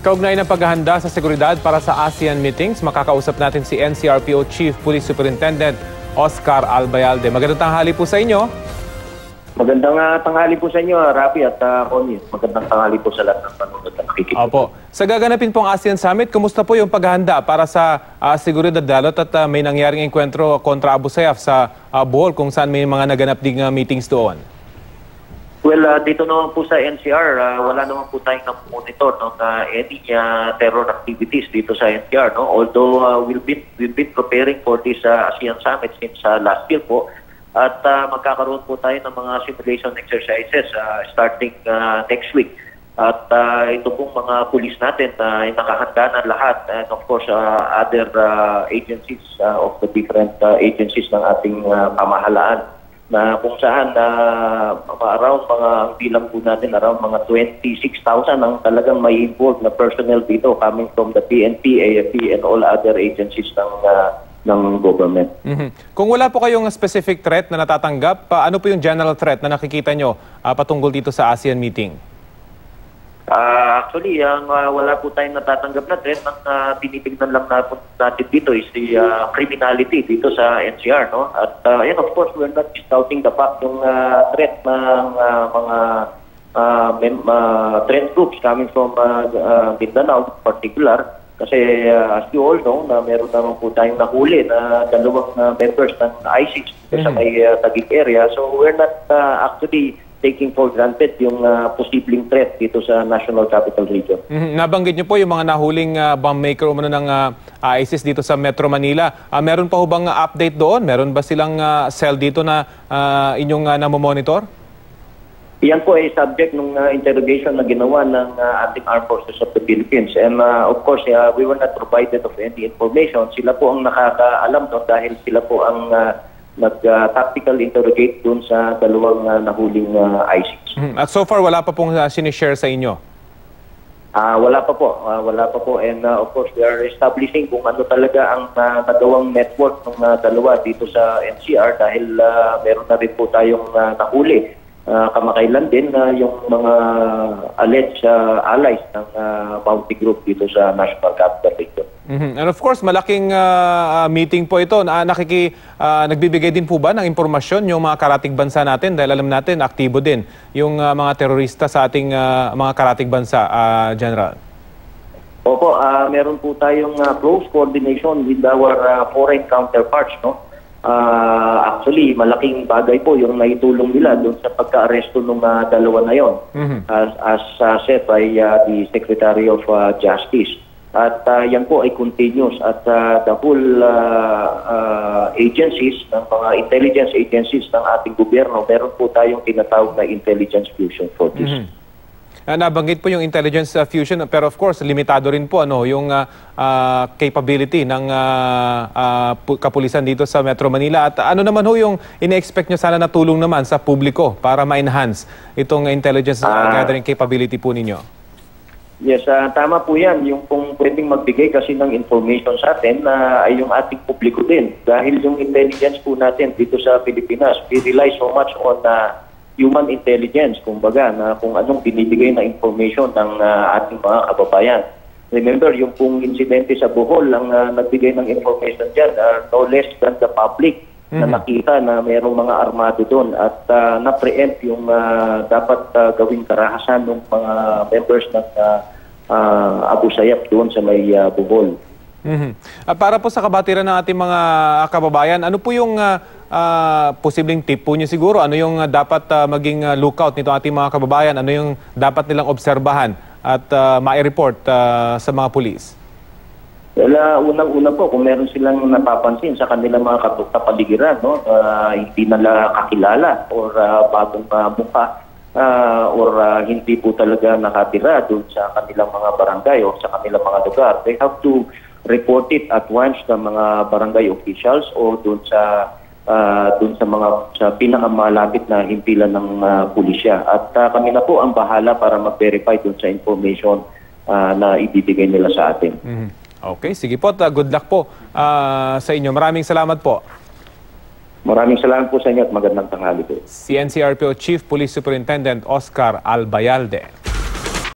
Kaugnay ng paghahanda sa seguridad para sa ASEAN meetings, makakausap natin si NCRPO Chief Police Superintendent Oscar Albayalde. Magandang tanghali po sa inyo. Magandang tanghali po sa inyo, Rafi at Connie. Magandang tanghali po sa lahat ng panonood na nakikinig. Opo. Sa gaganapin pong ASEAN Summit, kumusta po yung paghahanda para sa seguridad dalot at may nangyaring enkwentro kontra Abu Sayyaf sa Bohol kung saan may mga naganap ding meetings doon? Well, dito naman po sa NCR, wala naman po tayong monitor ng any terror activities dito sa NCR. No? Although we've been preparing for this ASEAN Summit since last year po. At magkakaroon po tayo ng mga simulation exercises starting next week. At ito pong mga pulis natin ay nakahanda na lahat. And of course, other agencies of the different agencies ng ating pamahalaan. Na kung saan around mga bilang po natin around mga 26,000 ang talagang may involved na personnel dito coming from the PNP, AFP and all other agencies ng government. Kung wala po kayong specific threat na natatanggap, ano po yung general threat na nakikita nyo patungkol dito sa ASEAN meeting? Actually, wala po tayong natatanggap na threat. Ang tinitignan lang natin dito is the criminality dito sa NCR. No? At and of course, we're not discounting the fact yung threat ng mga threat groups coming from Mindanao in particular. Kasi as you all know, na meron naman po tayong nahuli na dalawang members ng ISIS sa may Taguig area. So we're not actually taking for granted yung posibleng threat dito sa National Capital Region. Nabanggit niyo po yung mga nahuling bomb maker umano ng ISIS dito sa Metro Manila. Meron pa ho bang update doon? Meron ba silang cell dito na inyong namomonitor? Iyan po ay subject ng interrogation na ginawa ng ating Armed Forces of the Philippines. And of course, we were not provided of any information. Sila po ang nakakaalam doon dahil sila po ang nag-tactical interrogate dun sa dalawang nahuling ISIS. At so far, wala pa pong sinishare sa inyo? Wala pa po. Wala pa po. And of course, we are establishing kung ano talaga ang nagawang network ng dalawa dito sa NCR dahil meron na rin po tayong nahuli. Kamakailan din yung mga alleged allies ng Bounty Group dito sa National Capital Region. And of course, malaking meeting po ito. Nagbibigay din po ba ng impormasyon yung mga karatig bansa natin? Dahil alam natin, aktibo din yung mga terorista sa ating mga karatig bansa, General. Opo, meron po tayong close coordination with our foreign counterparts, no? Actually, malaking bagay po yung naitulong nila doon sa pagka-aresto ng dalawa na yon, as said by the Secretary of Justice. At yan po ay continuous at the whole agencies, ng mga intelligence agencies ng ating gobyerno, meron po tayong tinatawag na intelligence fusion for this. Nabanggit po yung intelligence fusion, pero of course, limitado rin po yung capability ng kapulisan dito sa Metro Manila. At ano naman ho yung ine-expect nyo sana na tulong naman sa publiko para ma-enhance itong intelligence gathering capability po ninyo? Yes, tama po yan. Yung kung pwedeng magbigay kasi ng information sa atin ay yung ating publiko din. Dahil yung intelligence po natin dito sa Pilipinas, we rely so much on human intelligence, kumbaga, na kung anong binibigay na information ng ating mga kababayan. Remember, yung pong insidente sa Bohol, ang nagbigay ng information dyan, no less than the public na nakita na mayroong mga armado doon at na-preempt yung dapat gawing karahasan ng mga members ng Abu Sayyaf doon sa may Bohol. Para po sa kabatiran ng ating mga kababayan, ano po yung posibleng tip po niyo siguro? Ano yung dapat maging lookout nito ating mga kababayan? Ano yung dapat nilang obserbahan at ma-report sa mga pulis? Well, unang-una po, kung meron silang napapansin sa kanilang mga kapaligiran, no, hindi nila kakilala or bagong mukha or hindi po talaga nakatira doon sa kanilang mga barangay o sa kanilang mga lugar, they have to report it at once sa mga barangay officials o doon sa pinakamalapit na himpilan ng pulisya. At kami na po ang bahala para mag-verify doon sa information na ibibigay nila sa atin. Okay, sige po. Good luck po sa inyo. Maraming salamat po. Maraming salamat po sa inyo at magandang tanghali po. Si NCRPO Chief Police Superintendent Oscar Albayalde.